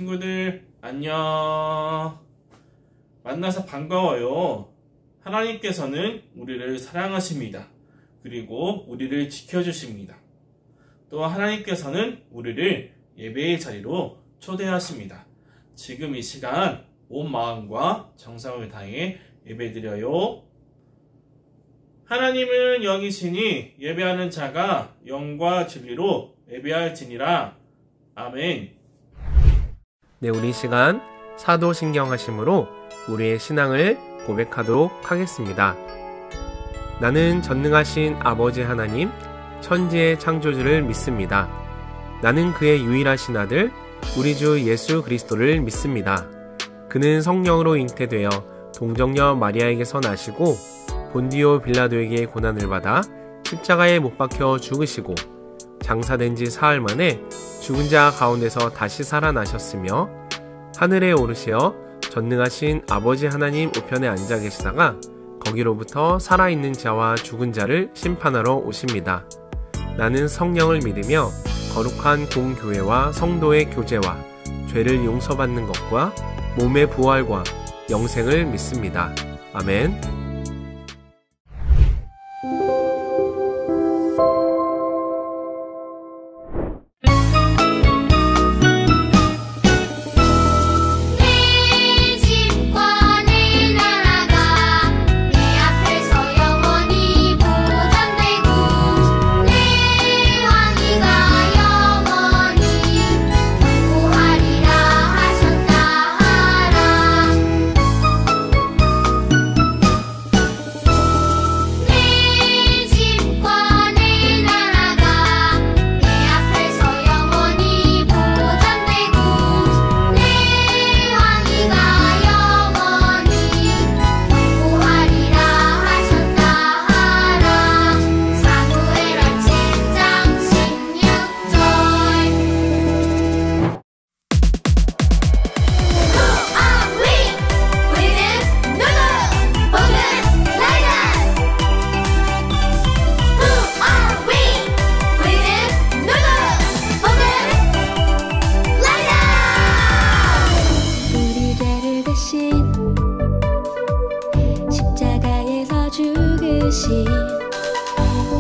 친구들 안녕. 만나서 반가워요. 하나님께서는 우리를 사랑하십니다. 그리고 우리를 지켜주십니다. 또 하나님께서는 우리를 예배의 자리로 초대하십니다. 지금 이 시간 온 마음과 정성을 다해 예배드려요. 하나님은 영이시니 예배하는 자가 영과 진리로 예배할지니라. 아멘. 네, 우리 이 시간 사도신경하심으로 우리의 신앙을 고백하도록 하겠습니다. 나는 전능하신 아버지 하나님, 천지의 창조주를 믿습니다. 나는 그의 유일하신 아들, 우리 주 예수 그리스도를 믿습니다. 그는 성령으로 잉태되어 동정녀 마리아에게서 나시고 본디오 빌라도에게 고난을 받아 십자가에 못 박혀 죽으시고 장사된 지 사흘 만에 죽은 자 가운데서 다시 살아나셨으며 하늘에 오르시어 전능하신 아버지 하나님 우편에 앉아 계시다가 거기로부터 살아있는 자와 죽은 자를 심판하러 오십니다. 나는 성령을 믿으며 거룩한 공교회와 성도의 교제와 죄를 용서받는 것과 몸의 부활과 영생을 믿습니다. 아멘.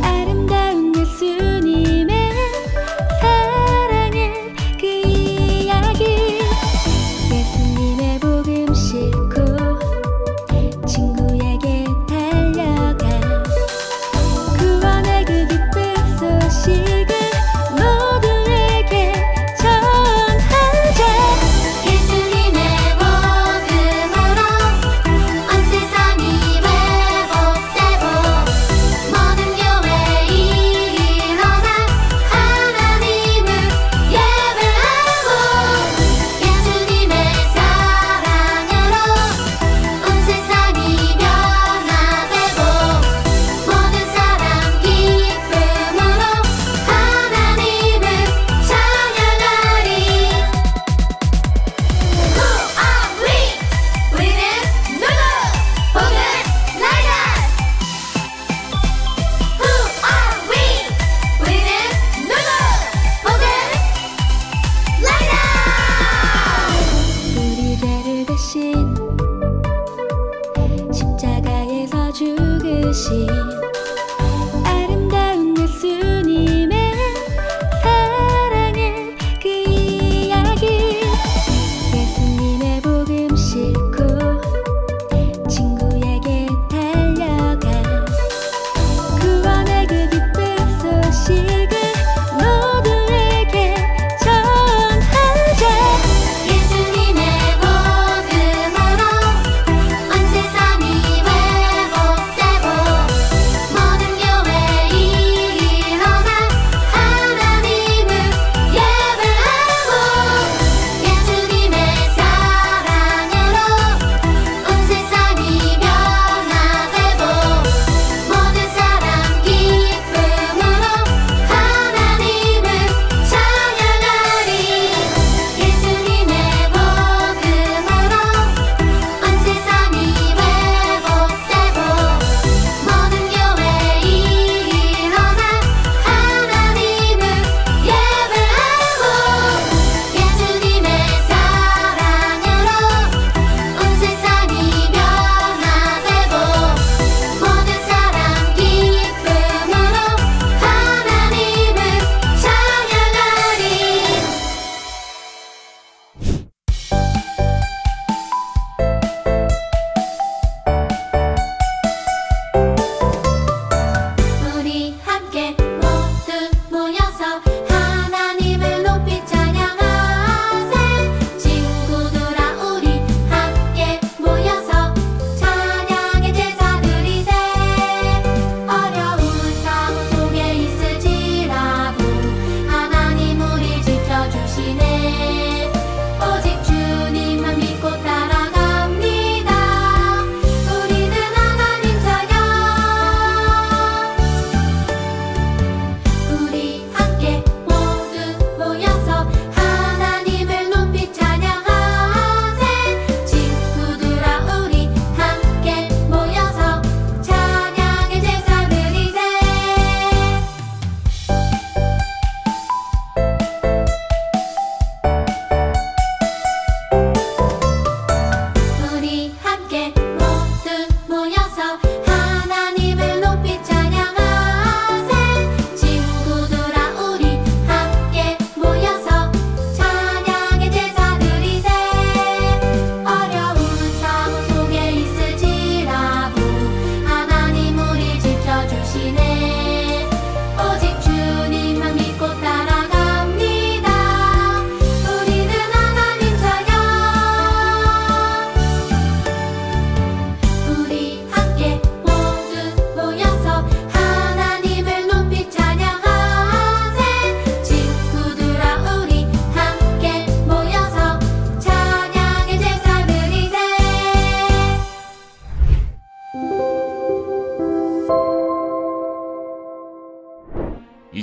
아름다운 예수님의 사랑의 그 이야기, 예수님의 복음 싣고 친구에게 달려가 구원의 그 기쁜 소식을 모두에게 전하자. 예수님의 복음으로 온 세상이 회복되고 모든 교회에 일어나 하나님을 예배하고 예수님의 사랑으로 온 세상이 변화되고 모든 사람 기쁨으로 하나님을 찬양하리. Who are we? 우리는 누구? 복음 라이더. Who are we? 우리는 누구? 복음 라이더. 우리 죄를 대신 십자가에서 죽으신 아름다운 예수님의 사랑의 그 이야기, 예수님의 복음 싣고 친구에게 달려가 구원의 그 기쁜 소식을 모두에게 전하자. 예수님의 복음으로 온 세상이 회복되고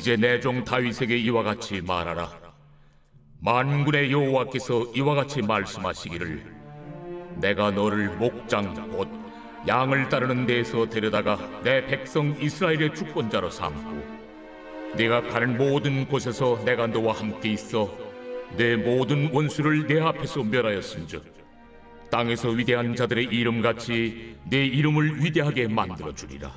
이제 내 종 다윗에게 이와 같이 말하라. 만군의 여호와께서 이와 같이 말씀하시기를 내가 너를 목장 곧 양을 따르는 데에서 데려다가 내 백성 이스라엘의 주권자로 삼고 네가 가는 모든 곳에서 내가 너와 함께 있어 내 모든 원수를 내 앞에서 멸하였은즉 땅에서 위대한 자들의 이름같이 내 이름을 위대하게 만들어주리라.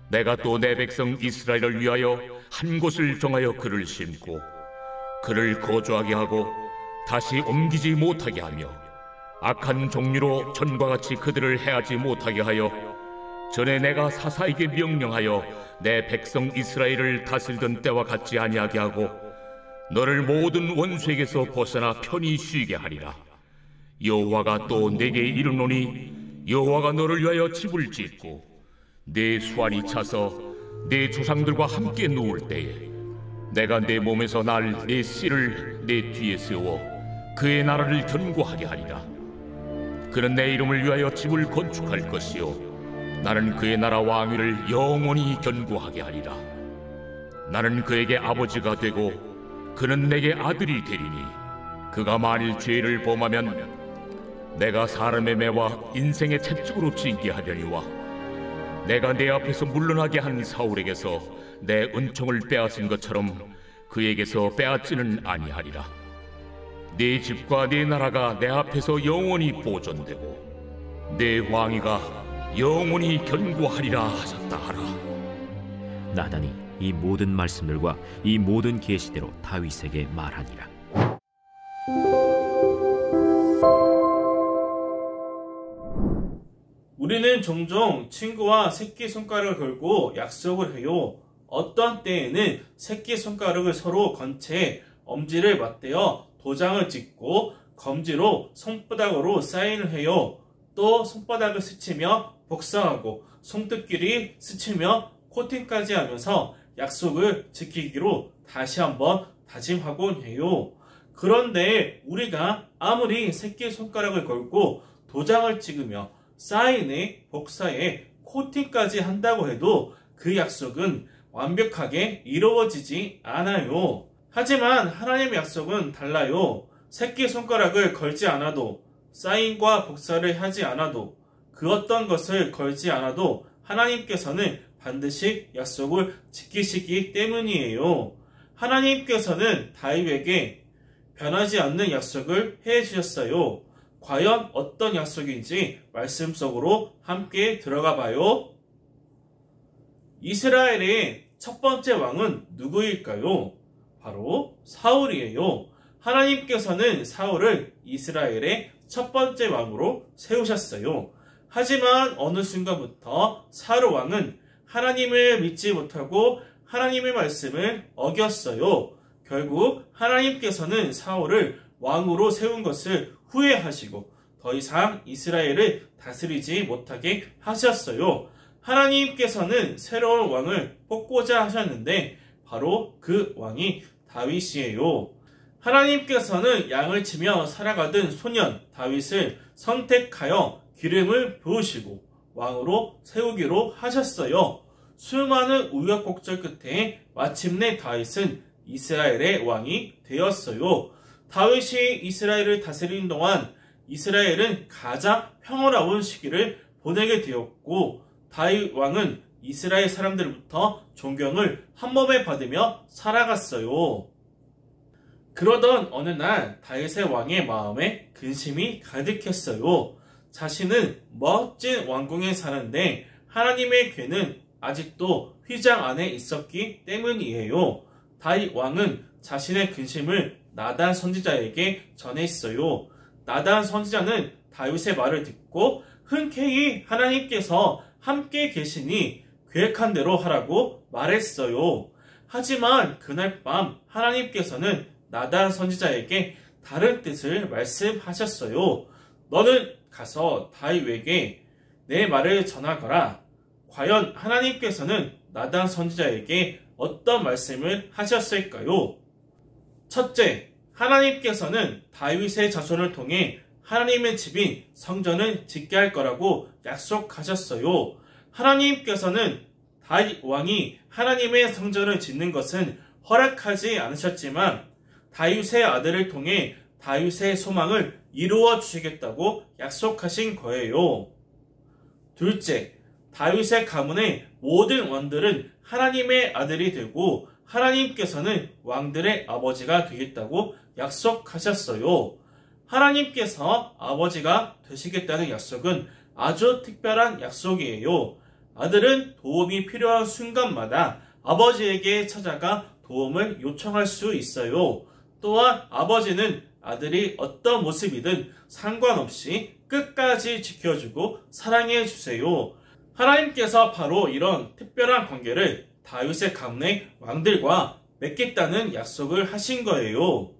내가 또 내 백성 이스라엘을 위하여 한 곳을 정하여 그를 심고 그를 거주하게 하고 다시 옮기지 못하게 하며 악한 종류로 전과 같이 그들을 해하지 못하게 하여 전에 내가 사사에게 명령하여 내 백성 이스라엘을 다스리던 때와 같지 아니하게 하고 너를 모든 원수에게서 벗어나 편히 쉬게 하리라. 여호와가 또 내게 이르노니 여호와가 너를 위하여 집을 짓고 내 수완이 차서 내 조상들과 함께 누울 때에 내가 내 몸에서 날 내 씨를 내 뒤에 세워 그의 나라를 견고하게 하리라. 그는 내 이름을 위하여 집을 건축할 것이요 나는 그의 나라 왕위를 영원히 견고하게 하리라. 나는 그에게 아버지가 되고 그는 내게 아들이 되리니 그가 만일 죄를 범하면 내가 사람의 매와 인생의 채찍으로 징계하려니와 내가 내 앞에서 물러나게 한 사울에게서 내 은총을 빼앗은 것처럼 그에게서 빼앗지는 아니하리라. 네 집과 네 나라가 내 앞에서 영원히 보존되고 내 왕위가 영원히 견고하리라 하셨다 하라. 나단이 이 모든 말씀들과 이 모든 계시대로 다윗에게 말하니라. 우리는 종종 친구와 새끼손가락을 걸고 약속을 해요. 어떤 때에는 새끼손가락을 서로 건 채 엄지를 맞대어 도장을 찍고 검지로 손바닥으로 사인을 해요. 또 손바닥을 스치며 복사하고 손톱끼리 스치며 코팅까지 하면서 약속을 지키기로 다시 한번 다짐하곤 해요. 그런데 우리가 아무리 새끼손가락을 걸고 도장을 찍으며 사인에 복사에 코팅까지 한다고 해도 그 약속은 완벽하게 이루어지지 않아요. 하지만 하나님의 약속은 달라요. 새끼손가락을 걸지 않아도 사인과 복사를 하지 않아도 그 어떤 것을 걸지 않아도 하나님께서는 반드시 약속을 지키시기 때문이에요. 하나님께서는 다윗에게 변하지 않는 약속을 해주셨어요. 과연 어떤 약속인지 말씀 속으로 함께 들어가 봐요. 이스라엘의 첫 번째 왕은 누구일까요? 바로 사울이에요. 하나님께서는 사울을 이스라엘의 첫 번째 왕으로 세우셨어요. 하지만 어느 순간부터 사울 왕은 하나님을 믿지 못하고 하나님의 말씀을 어겼어요. 결국 하나님께서는 사울을 왕으로 세운 것을 후회하시고 더 이상 이스라엘을 다스리지 못하게 하셨어요. 하나님께서는 새로운 왕을 뽑고자 하셨는데 바로 그 왕이 다윗이에요. 하나님께서는 양을 치며 살아가던 소년 다윗을 선택하여 기름을 부으시고 왕으로 세우기로 하셨어요. 수많은 우여곡절 끝에 마침내 다윗은 이스라엘의 왕이 되었어요. 다윗이 이스라엘을 다스리는 동안 이스라엘은 가장 평화로운 시기를 보내게 되었고 다윗 왕은 이스라엘 사람들부터 존경을 한몸에 받으며 살아갔어요. 그러던 어느 날 다윗의 왕의 마음에 근심이 가득했어요. 자신은 멋진 왕궁에 사는데 하나님의 괴는 아직도 휘장 안에 있었기 때문이에요. 다윗 왕은 자신의 근심을 나단 선지자에게 전했어요. 나단 선지자는 다윗의 말을 듣고 흔쾌히 하나님께서 함께 계시니 계획한 대로 하라고 말했어요. 하지만 그날 밤 하나님께서는 나단 선지자에게 다른 뜻을 말씀하셨어요. 너는 가서 다윗에게 내 말을 전하거라. 과연 하나님께서는 나단 선지자에게 어떤 말씀을 하셨을까요? 첫째, 하나님께서는 다윗의 자손을 통해 하나님의 집인 성전을 짓게 할 거라고 약속하셨어요. 하나님께서는 다윗 왕이 하나님의 성전을 짓는 것은 허락하지 않으셨지만 다윗의 아들을 통해 다윗의 소망을 이루어 주시겠다고 약속하신 거예요. 둘째, 다윗의 가문의 모든 왕들은 하나님의 아들이 되고 하나님께서는 왕들의 아버지가 되겠다고 약속하셨어요. 하나님께서 아버지가 되시겠다는 약속은 아주 특별한 약속이에요. 아들은 도움이 필요한 순간마다 아버지에게 찾아가 도움을 요청할 수 있어요. 또한 아버지는 아들이 어떤 모습이든 상관없이 끝까지 지켜주고 사랑해 주세요. 하나님께서 바로 이런 특별한 관계를 다윗의 가문의 왕들과 맺겠다는 약속을 하신 거예요.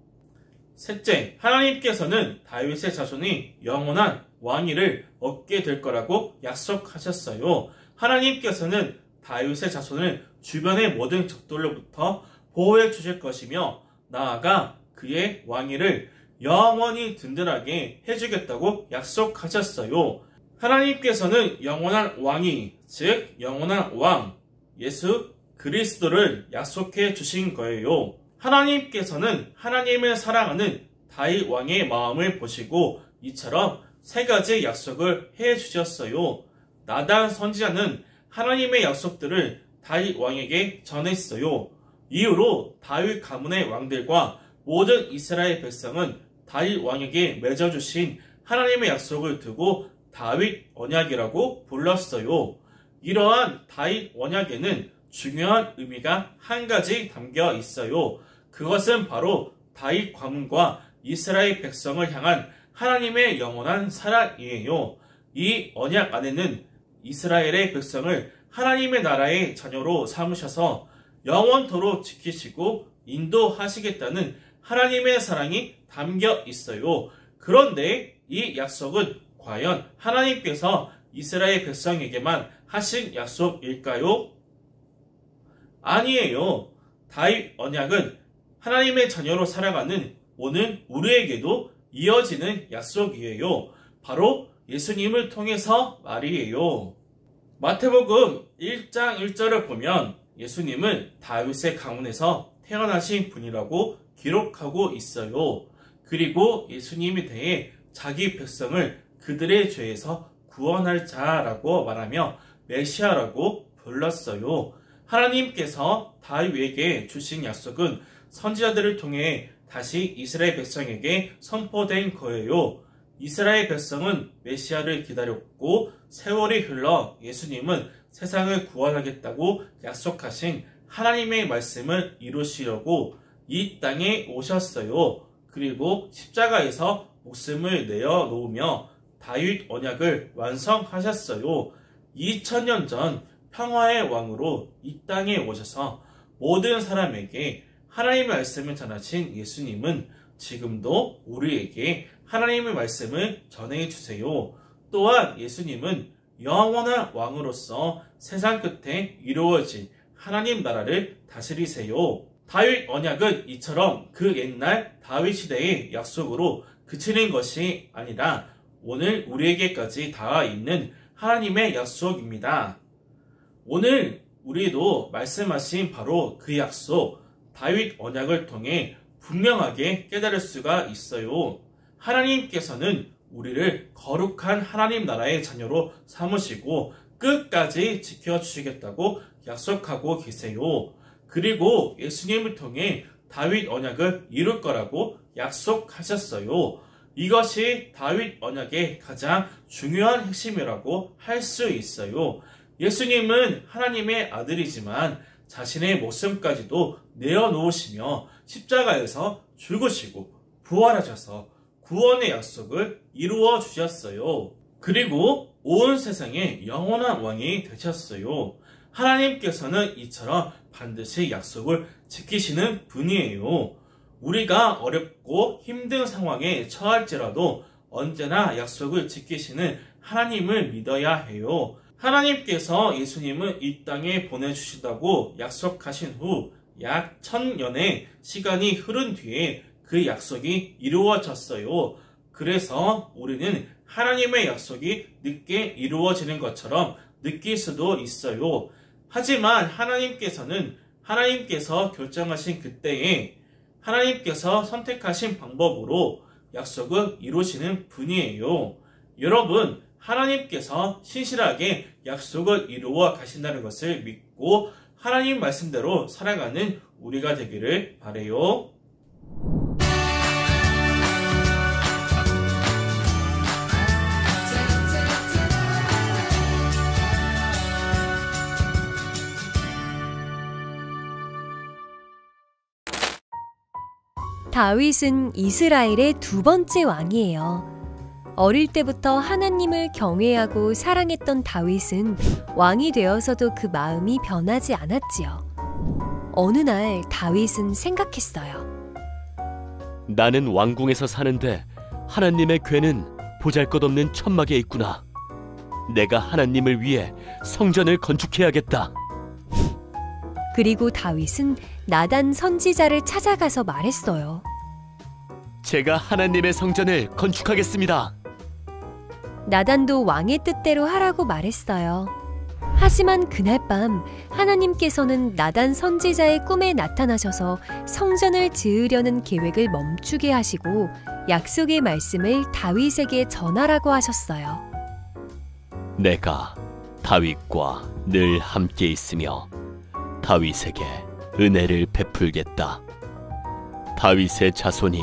셋째, 하나님께서는 다윗의 자손이 영원한 왕위를 얻게 될 거라고 약속하셨어요. 하나님께서는 다윗의 자손을 주변의 모든 적들로부터 보호해 주실 것이며 나아가 그의 왕위를 영원히 든든하게 해주겠다고 약속하셨어요. 하나님께서는 영원한 왕위, 즉 영원한 왕, 예수 그리스도를 약속해 주신 거예요. 하나님께서는 하나님을 사랑하는 다윗 왕의 마음을 보시고 이처럼 세 가지 약속을 해 주셨어요. 나단 선지자는 하나님의 약속들을 다윗 왕에게 전했어요. 이후로 다윗 가문의 왕들과 모든 이스라엘 백성은 다윗 왕에게 맺어주신 하나님의 약속을 두고 다윗 언약이라고 불렀어요. 이러한 다윗 언약에는 중요한 의미가 한 가지 담겨 있어요. 그것은 바로 다윗 가문과 이스라엘 백성을 향한 하나님의 영원한 사랑이에요. 이 언약 안에는 이스라엘의 백성을 하나님의 나라의 자녀로 삼으셔서 영원토록 지키시고 인도하시겠다는 하나님의 사랑이 담겨 있어요. 그런데 이 약속은 과연 하나님께서 이스라엘 백성에게만 하신 약속일까요? 아니에요. 다윗 언약은 하나님의 자녀로 살아가는 오늘 우리에게도 이어지는 약속이에요. 바로 예수님을 통해서 말이에요. 마태복음 1장 1절을 보면 예수님은 다윗의 가문에서 태어나신 분이라고 기록하고 있어요. 그리고 예수님에 대해 자기 백성을 그들의 죄에서 구원할 자라고 말하며 메시아라고 불렀어요. 하나님께서 다윗에게 주신 약속은 선지자들을 통해 다시 이스라엘 백성에게 선포된 거예요. 이스라엘 백성은 메시아를 기다렸고 세월이 흘러 예수님은 세상을 구원하겠다고 약속하신 하나님의 말씀을 이루시려고 이 땅에 오셨어요. 그리고 십자가에서 목숨을 내어 놓으며 다윗 언약을 완성하셨어요. 2000년 전 평화의 왕으로 이 땅에 오셔서 모든 사람에게 하나님의 말씀을 전하신 예수님은 지금도 우리에게 하나님의 말씀을 전해주세요. 또한 예수님은 영원한 왕으로서 세상 끝에 이루어질 하나님 나라를 다스리세요. 다윗 언약은 이처럼 그 옛날 다윗 시대의 약속으로 그치는 것이 아니라 오늘 우리에게까지 닿아 있는 하나님의 약속입니다. 오늘 우리도 말씀하신 바로 그 약속, 다윗 언약을 통해 분명하게 깨달을 수가 있어요. 하나님께서는 우리를 거룩한 하나님 나라의 자녀로 삼으시고 끝까지 지켜주시겠다고 약속하고 계세요. 그리고 예수님을 통해 다윗 언약을 이룰 거라고 약속하셨어요. 이것이 다윗 언약의 가장 중요한 핵심이라고 할 수 있어요. 예수님은 하나님의 아들이지만 자신의 목숨까지도 내어놓으시며 십자가에서 죽으시고 부활하셔서 구원의 약속을 이루어 주셨어요. 그리고 온 세상의 영원한 왕이 되셨어요. 하나님께서는 이처럼 반드시 약속을 지키시는 분이에요. 우리가 어렵고 힘든 상황에 처할지라도 언제나 약속을 지키시는 하나님을 믿어야 해요. 하나님께서 예수님을 이 땅에 보내주시다고 약속하신 후 약 1000년의 시간이 흐른 뒤에 그 약속이 이루어졌어요. 그래서 우리는 하나님의 약속이 늦게 이루어지는 것처럼 느낄 수도 있어요. 하지만 하나님께서 결정하신 그때에 하나님께서 선택하신 방법으로 약속을 이루시는 분이에요. 여러분, 하나님께서 신실하게 약속을 이루어 가신다는 것을 믿고 하나님 말씀대로 살아가는 우리가 되기를 바라요. 다윗은 이스라엘의 두 번째 왕이에요. 어릴 때부터 하나님을 경외하고 사랑했던 다윗은 왕이 되어서도 그 마음이 변하지 않았지요. 어느 날 다윗은 생각했어요. 나는 왕궁에서 사는데 하나님의 궤는 보잘것없는 천막에 있구나. 내가 하나님을 위해 성전을 건축해야겠다. 그리고 다윗은 나단 선지자를 찾아가서 말했어요. 제가 하나님의 성전을 건축하겠습니다. 나단도 왕의 뜻대로 하라고 말했어요. 하지만 그날 밤 하나님께서는 나단 선지자의 꿈에 나타나셔서 성전을 지으려는 계획을 멈추게 하시고 약속의 말씀을 다윗에게 전하라고 하셨어요. 내가 다윗과 늘 함께 있으며 다윗에게 은혜를 베풀겠다. 다윗의 자손이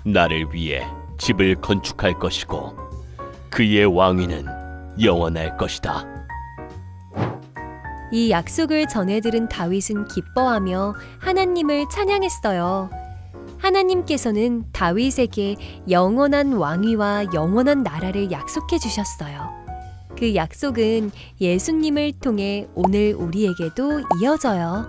나를 위해 집을 건축할 것이고 그의 왕위는 영원할 것이다. 이 약속을 전해 들은 다윗은 기뻐하며 하나님을 찬양했어요. 하나님께서는 다윗에게 영원한 왕위와 영원한 나라를 약속해 주셨어요. 그 약속은 예수님을 통해 오늘 우리에게도 이어져요.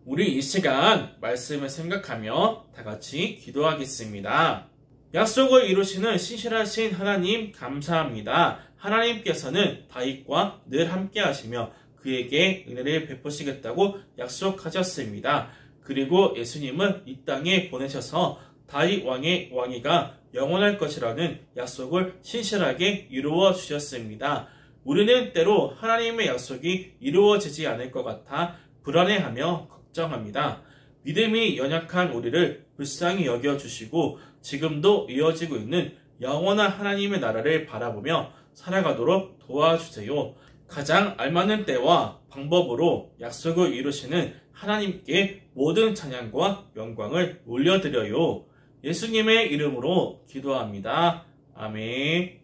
우리 이 시간 말씀을 생각하며 다 같이 기도하겠습니다. 약속을 이루시는 신실하신 하나님 감사합니다. 하나님께서는 다윗과 늘 함께 하시며 그에게 은혜를 베푸시겠다고 약속하셨습니다. 그리고 예수님은 이 땅에 보내셔서 다윗 왕의 왕위가 영원할 것이라는 약속을 신실하게 이루어 주셨습니다. 우리는 때로 하나님의 약속이 이루어지지 않을 것 같아 불안해하며 걱정합니다. 믿음이 연약한 우리를 불쌍히 여겨주시고 지금도 이어지고 있는 영원한 하나님의 나라를 바라보며 살아가도록 도와주세요. 가장 알맞는 때와 방법으로 약속을 이루시는 하나님께 모든 찬양과 영광을 올려드려요. 예수님의 이름으로 기도합니다. 아멘.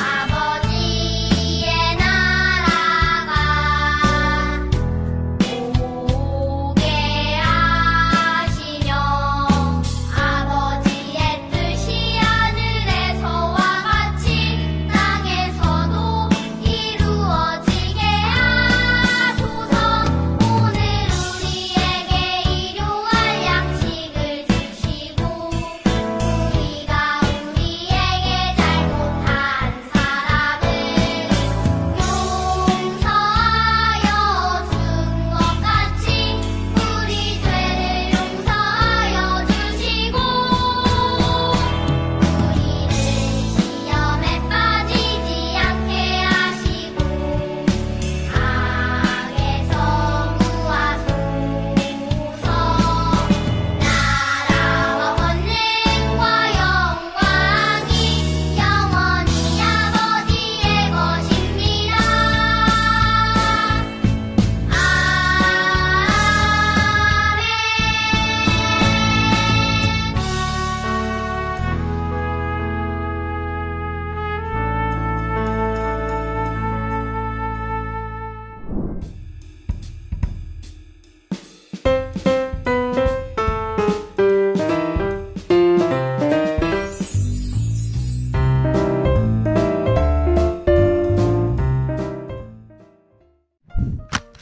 아버지의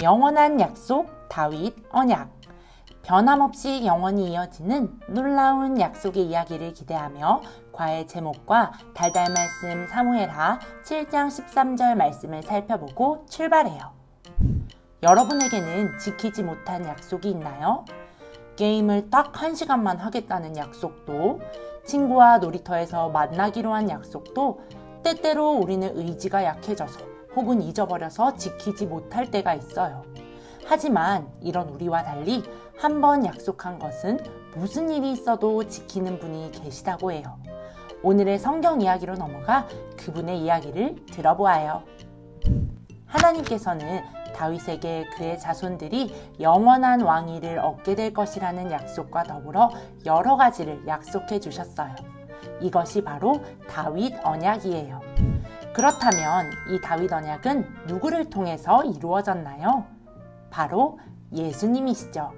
영원한 약속, 다윗 언약. 변함없이 영원히 이어지는 놀라운 약속의 이야기를 기대하며 과의 제목과 달달 말씀 사무엘하 7장 13절 말씀을 살펴보고 출발해요. 여러분에게는 지키지 못한 약속이 있나요? 게임을 딱 1시간만 하겠다는 약속도, 친구와 놀이터에서 만나기로 한 약속도 때때로 우리는 의지가 약해져서 혹은 잊어버려서 지키지 못할 때가 있어요. 하지만 이런 우리와 달리 한 번 약속한 것은 무슨 일이 있어도 지키는 분이 계시다고 해요. 오늘의 성경 이야기로 넘어가 그분의 이야기를 들어보아요. 하나님께서는 다윗에게 그의 자손들이 영원한 왕위를 얻게 될 것이라는 약속과 더불어 여러 가지를 약속해 주셨어요. 이것이 바로 다윗 언약이에요. 그렇다면 이 다윗 언약은 누구를 통해서 이루어졌나요? 바로 예수님이시죠.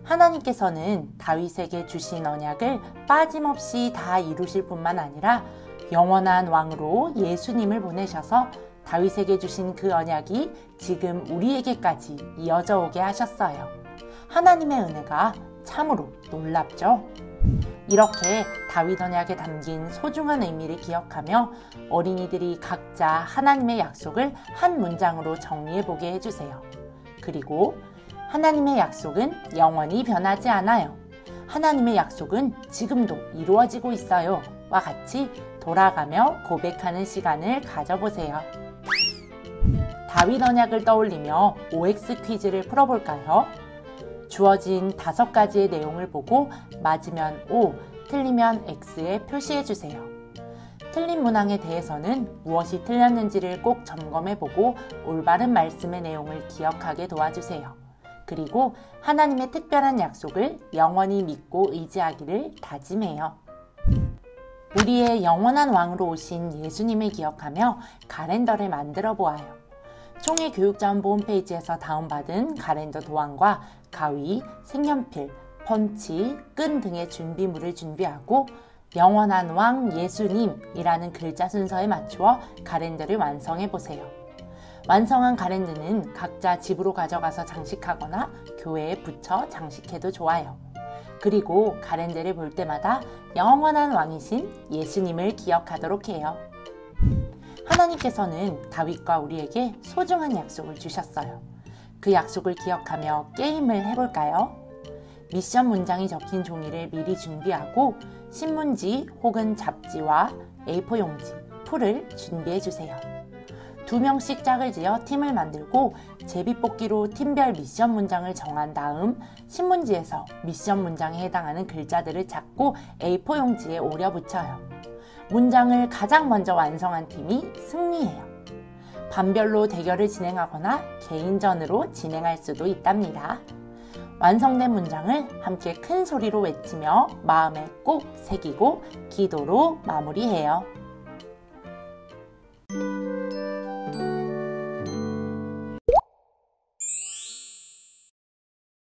하나님께서는 다윗에게 주신 언약을 빠짐없이 다 이루실 뿐만 아니라 영원한 왕으로 예수님을 보내셔서 다윗에게 주신 그 언약이 지금 우리에게까지 이어져 오게 하셨어요. 하나님의 은혜가 참으로 놀랍죠? 이렇게 다윗 언약에 담긴 소중한 의미를 기억하며 어린이들이 각자 하나님의 약속을 한 문장으로 정리해보게 해주세요. 그리고 하나님의 약속은 영원히 변하지 않아요. 하나님의 약속은 지금도 이루어지고 있어요. 와 같이 돌아가며 고백하는 시간을 가져보세요. 다윗 언약을 떠올리며 OX 퀴즈를 풀어볼까요? 주어진 5가지의 내용을 보고 맞으면 O, 틀리면 X에 표시해주세요. 틀린 문항에 대해서는 무엇이 틀렸는지를 꼭 점검해보고 올바른 말씀의 내용을 기억하게 도와주세요. 그리고 하나님의 특별한 약속을 영원히 믿고 의지하기를 다짐해요. 우리의 영원한 왕으로 오신 예수님을 기억하며 가랜더를 만들어 보아요. 총회교육자원부 홈페이지에서 다운받은 가랜더 도안과 가위, 색연필, 펀치, 끈 등의 준비물을 준비하고 영원한 왕 예수님이라는 글자 순서에 맞추어 가랜더를 완성해 보세요. 완성한 가랜드는 각자 집으로 가져가서 장식하거나 교회에 붙여 장식해도 좋아요. 그리고 가랜드를 볼 때마다 영원한 왕이신 예수님을 기억하도록 해요. 하나님께서는 다윗과 우리에게 소중한 약속을 주셨어요. 그 약속을 기억하며 게임을 해볼까요? 미션 문장이 적힌 종이를 미리 준비하고 신문지 혹은 잡지와 A4 용지, 풀을 준비해주세요. 2명씩 짝을 지어 팀을 만들고 제비뽑기로 팀별 미션 문장을 정한 다음 신문지에서 미션 문장에 해당하는 글자들을 찾고 A4 용지에 오려 붙여요. 문장을 가장 먼저 완성한 팀이 승리해요. 반별로 대결을 진행하거나 개인전으로 진행할 수도 있답니다. 완성된 문장을 함께 큰 소리로 외치며 마음에 꼭 새기고 기도로 마무리해요.